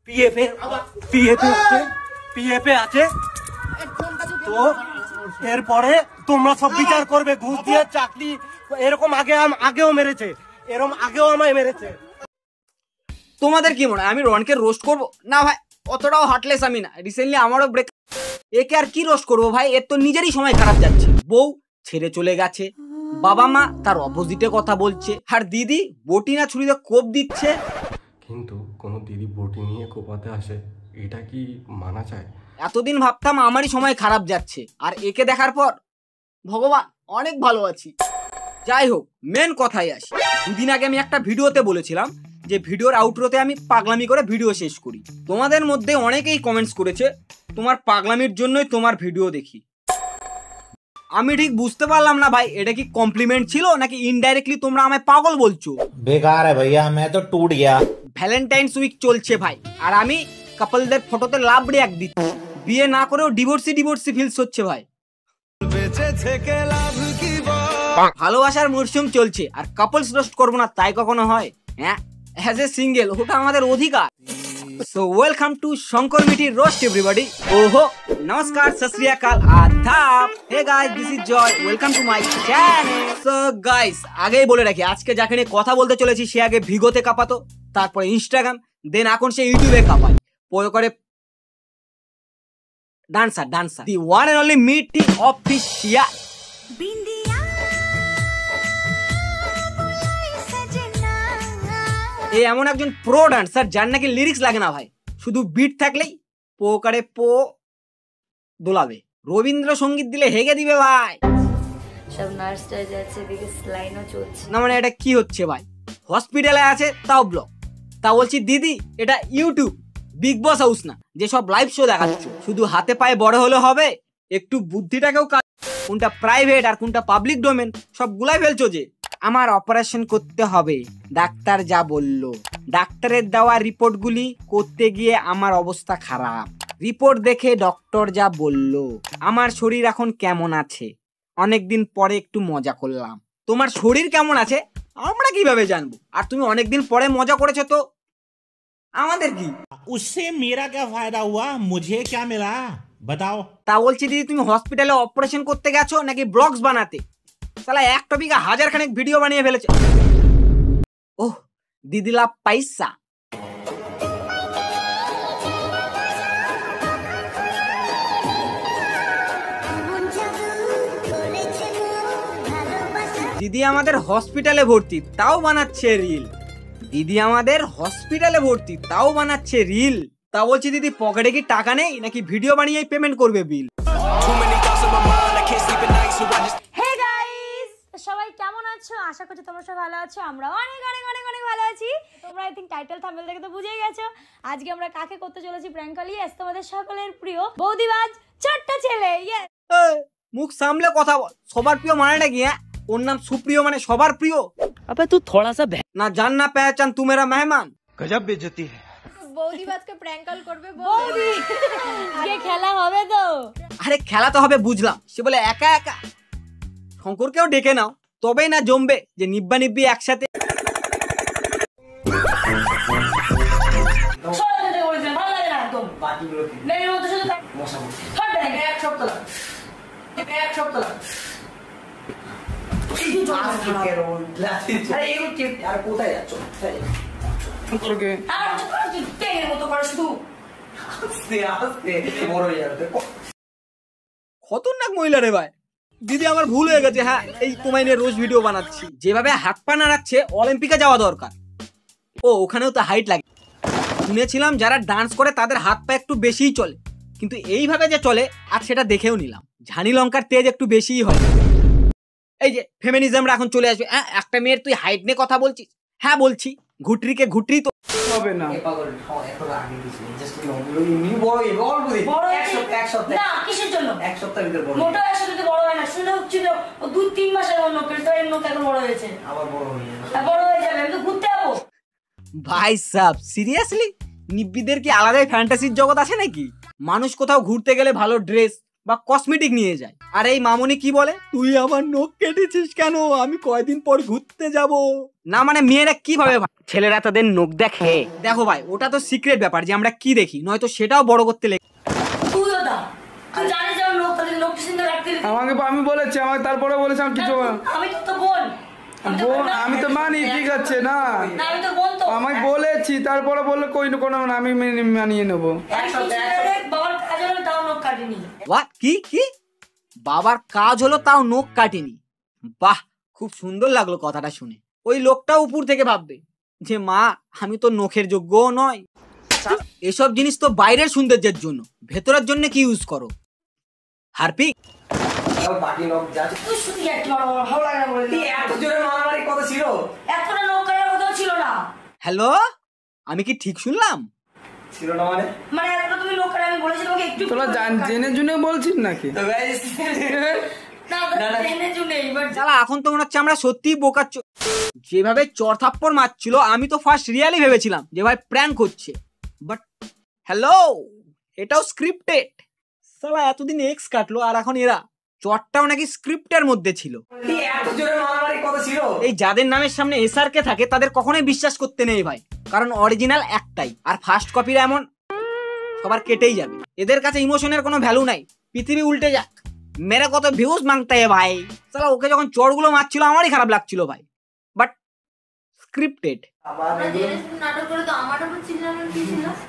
পিএফে আছে, পিএফে আছে তো এরপরে তোমরা সব বিচার করবে। ঘুষ দিয়ে চাকরি এরকম আগেও মেরেছে, এরকম আগেও আমায় মেরেছে। তোমাদের কি মনে হয় আমি রনকে রোস্ট করব? না ভাই, অতটাও হার্টলেস আমি না। রিসেন্টলি আমারও ব্রেক, একে আর কি রোস্ট করবো ভাই? এর তো নিজেরই সময় খারাপ যাচ্ছে। বউ ছেড়ে চলে গেছে, বাবা মা তার অপোজিটে কথা বলছে, আর দিদি বটি না ছুরিতে কোপ দিচ্ছে। কিন্তু কোনো দিদি বটি নিয়ে কোপাতে আসে, এটা কি মানা যায়? এতদিন ভাবতাম আমারই সময় খারাপ যাচ্ছে, আর একে দেখার পর ভগবান অনেক ভালো আছি। যাই হোক, মেন কথাই আসি। দুদিন আগে আমি একটা ভিডিওতে বলেছিলাম যে ভিডিওর আউটরোতে আমি পাগলামি করে ভিডিও শেষ করি। তোমাদের মধ্যে অনেকেই কমেন্টস করেছে তোমার পাগলামির জন্যই তোমার ভিডিও দেখি। আমি ঠিক বুঝতে পারলাম না ভাই, এটা কি কমপ্লিমেন্ট ছিল নাকি ইনডাইরেক্টলি তোমরা আমায় পাগল বলছো? বেকার है भैया, मैं तो टूट गया। ভ্যালেন্টাইন্স উইক চলছে ভাই, আর আমি কাপলদের ফটোতে লাভ রিঅ্যাক্ট দিচ্ছি। বিয়ে না করেও ডিভোর্সি ফিলস হচ্ছে ভাই। ভালোবাসার মরশুম চলছে আর কাপলস রোস্ট করবো না তাই কখনো হয়? হ্যাঁ, অ্যাজ এ সিঙ্গেল ওটা আমাদের অধিকার। So welcome to Shankar Mithi roast everybody. ওহো, নমস্কার, সত শ্রী আকাল, আদাব। Hey guys, this is Joy, welcome to my channel. So guys, আগেই বলে রাখি আজকে যাকে নিয়ে কথা বলতে চলেছি সে আগে ভিগোতে কাঁপাতো, তারপরে ইনস্টাগ্রাম, দেন এখন সে ইউটিউবে কাঁপায়। পরে করে dancer the one and only Mithi official. এ এমন একজন প্রো ডান্সার যার নাকি লিরিক্স লাগে না ভাই, শুধু বিট থাকলেই পো করে পো দোলাবে। রবীন্দ্রসঙ্গীত দিলে হেগে দিবে ভাই। সব নার্সটা যাচ্ছে, এদিকে স্লাইনও চলছে। না মানে এটা কি হচ্ছে ভাই? হসপিটালে আছে তাও ব্লগ। তা বলছি দিদি, এটা ইউটিউব, বিগ বস হাউস না যে সব লাইভ শো দেখাচ্ছ। শুধু হাতে পায়ে বড় হলে হবে? একটু বুদ্ধিটাকেও কোনটা প্রাইভেট আর কোনটা পাবলিক ডোমেন সব গুলাই ফেলছো যে। আমার অপারেশন করতে হবে, ডাক্তার যা বললো। ডাক্তারের দেওয়া রিপোর্টগুলি করতে গিয়ে আমার অবস্থা খারাপ। রিপোর্ট দেখে ডক্টর যা বললো। আমার শরীর এখন কেমন আছে অনেকদিন পরে একটু মজা করলাম। তোমার শরীর কেমন আছে আমরা কিভাবে জানবো? আর তুমি অনেকদিন পরে মজা করেছো তো আমাদের কি? उससे मेरा क्या फायदा हुआ, मुझे क्या मिला बताओ। তা বলছি দিদি, তুমি হসপিটালে অপারেশন করতে গেছো নাকি ব্লগস বানাতে? শালা এক টপিকে 1000 খানেক ভিডিও বানিয়ে ফেলেছে। ওহ, দিদি লাভ পয়সা। দিদি আমাদের হসপিটালে ভর্তি তাও বানাচ্ছে রিল। দিদি আমাদের হসপিটালে ভর্তি তাও বানাচ্ছে রিল। তা বলছি দিদি, পকেটে কি টাকা নেই নাকি ভিডিও বানিয়েই পেমেন্ট করবে বিল? হে গাইস, সবাই কেমন আছো? আশা করছি তোমরা সবাই ভালো আছো। আমরা অনেক অনেক অনেক অনেক ভালো আছি। তোমরা আই থিংক টাইটেল থাম্বনেল দেখে তো বুঝেই গেছো আজকে আমরা কাকে করতে চলেছি প্র্যাঙ্ক কল। ইয়েস, তোমাদের সকলের প্রিয় বৌদিবাজ ছোট্ট ছেলে। ইয়েস, মুখ সামলে কথা বল। সবার প্রিয় মানেটা কি? হ্যাঁ, ওর নাম সুপ্রিয় মানে সবার প্রিয়। अबे तू थोड़ा सा না জান না পেহচান তু মেরা মেহমান। गजब बेइज्जती है। বৌদিবাজকে প্র্যাঙ্ক কল করবে বৌদি। আজকে খেলা হবে তো? আরে খেলা তো হবে বুঝলাম, সে বলে একা একা। শঙ্করকেও ডেকে নাও, তবেই না জমবে যে নিব্বা নিব্বি একসাথে। খতরনাক মহিলা রে ভাই। দিদি আমার ভুল হয়ে গেছে। হ্যাঁ, এই তোমায় নিয়ে রোজ ভিডিও বানাচ্ছি। যেভাবে হাত পা নাড়াচ্ছে অলিম্পিকে যাওয়া দরকার। ও ওখানেও তো হাইট লাগে। শুনেছিলাম যারা ডান্স করে তাদের হাত পা একটু বেশিই চলে, কিন্তু এইভাবে যে চলে আর সেটা দেখেও নিলাম। ঝানি লঙ্কার তেজ একটু বেশিই হয়। এই যে ফেমিনিজমরা এখন চলে আসবে। হ্যাঁ, একটা মেয়ের তুই হাইট নিয়ে কথা বলছিস? হ্যাঁ বলছি, ঘুটরিকে ঘুটরি তো হবে না। ভাই সাব সিরিয়াসলি, নিব্বিদের কি আলাদাই ফ্যান্টাসির জগৎ আছে নাকি? মানুষ কোথাও ঘুরতে গেলে ভালো ড্রেস, বা কসমেটিক নিয়ে যায়। আর এই মামনি কি বলে, তুই আমার নখ কেটেছিস কেন, আমি কয়দিন পর ঘুরতে যাব। না মানে মেয়েরা কিভাবে ছেলেরা তাদের নখ দেখে। দেখো ভাই, ওটা তো সিক্রেট ব্যাপার যে আমরা কি দেখি, নয়তো সেটাও বড় করতে লেগে। আমাকে আমি বলেছি, আমাকে তারপরে বলেছি আমি কিছু আমি তো মানি, ঠিক আছে না আমাকে বলেছি, তারপরে বললো কই কোনো না, আমি মানিয়ে নেবো। কি কি বাবার কাজ হলো তাও নখ কাটেনি? বাহ, খুব সুন্দর লাগলো কথাটা শুনে। ওই লোকটাও উপর থেকে ভাববে যে মা আমি তো নখের যোগ্যও নয়। এসব জিনিস তো বাইরের সৌন্দর্যের জন্য, ভেতরের জন্য কি ইউজ করো? হারপিক হ্যালো, আমি কি ঠিক শুনলাম? তোরা জেনে জুনে বলছিস নাকি? এখন তো মনে হচ্ছে আমরা সত্যি বোকাচ্ছ। যেভাবে চর থাপ্পড় মারছিল আমি তো ফার্স্ট রিয়ালি ভেবেছিলাম যে ভাই প্র্যাঙ্ক হচ্ছে, বাট হ্যালো, এটাও স্ক্রিপ্টেড। সালা এতদিন এক্স কাটলো আর এখন এরা চরটাও নাকি স্ক্রিপ্টের মধ্যে ছিল। এই যাদের নামের সামনে এসআরকে থাকে তাদের কখনোই বিশ্বাস করতে নেই ভাই, কারণ অরিজিনাল একটাই, আর ফার্স্ট কপিরা এমন সবার কেটেই যাবে। এদের কাছে ইমোশনের কোনো ভ্যালু নাই, পৃথিবী উল্টে যাক, মেরে কত ভিউজ মাংতে ভাই। সালা ওকে যখন চড়গুলো মারছিল আমারই খারাপ লাগছিল ভাই, বাট স্ক্রিপ্টেড।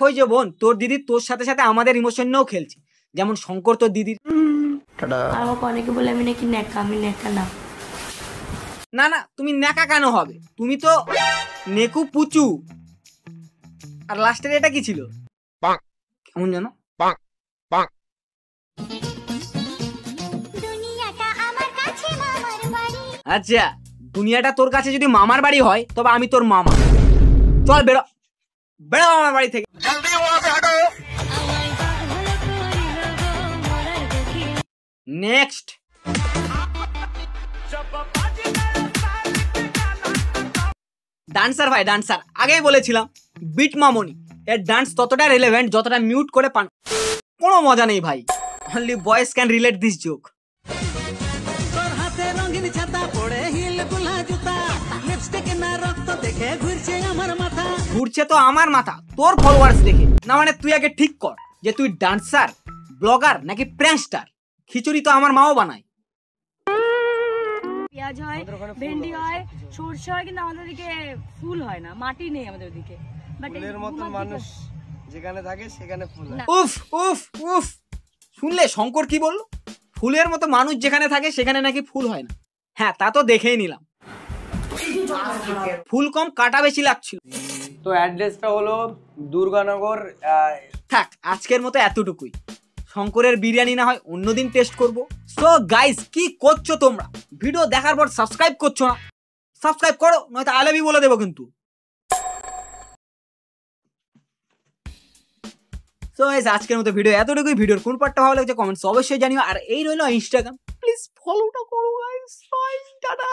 ওই যে বোন, তোর দিদি তোর সাথে সাথে আমাদের ইমোশন নিয়েও খেলছে, যেমন শঙ্কর তোর দিদির। অনেকে বলে আমি নাকি নেকা, আমি নেকা না। না না, তুমি নেকা কেন হবে, তুমি তো নেকু পুচু। আর লাস্টের এটা কি ছিল কেমন জানো? আচ্ছা, দুনিয়াটা তোর কাছে যদি মামার বাড়ি হয় তবে আমি তোর মামা। চল বেরো, বেরো আমার বাড়ি থেকে। নেক্সট, ডান্সার ভাই ডান্সার। আগেই বলেছিলাম বিট মামনি, এর ডান্স ততটা রিলেভেন্ট যতটা মিউট করে পান। কোনো মজা নেই ভাই, only boys can relate this joke. ঘুরছে তো আমার মাথা তোর ফলোয়ার্স দেখে। না মানে তুই আগে ঠিক কর যে তুই ডান্সার, ব্লগার নাকি প্র্যাঙ্কস্টার। খিচুড়ি তো আমার মাও বানায়। পেঁয়াজ হয়, ভেন্ডি হয়, সরষে হয়, কিন্তু আমাদের দিকে ফুল হয় না, মাটি নেই আমাদের দিকে। ফুলের মতো মানুষ যেখানে থাকে সেখানে ফুল। উফ উফ উফ, শুনলে শঙ্কর কি বললো? ফুলের মতো মানুষ যেখানে থাকে সেখানে নাকি ফুল হয় না। হ্যাঁ, তা তো দেখেই নিলাম, ফুল কম কাটা বেশি লাগছিল। তো অ্যাড্রেসটা হলো দুর্গানগর। থাক, আজকের মতো এতটুকুই। শঙ্করের বিরিয়ানি না হয় অন্যদিন টেস্ট করব। সো গাইস, কি করছো তোমরা? ভিডিও দেখার পর সাবস্ক্রাইব করছো না? সাবস্ক্রাইব করো, নয়তো আই লাভ ইউ বলে দেবো কিন্তু। সো গাইস, আজকের মতো ভিডিও এতটুকুই। ভিডিওর কোন পার্টটা ভালো লাগছে কমেন্টস অবশ্যই জানিও। আর এই রইলো ইনস্টাগ্রাম, প্লিজ ফলোটা করো গাইস। By, tata.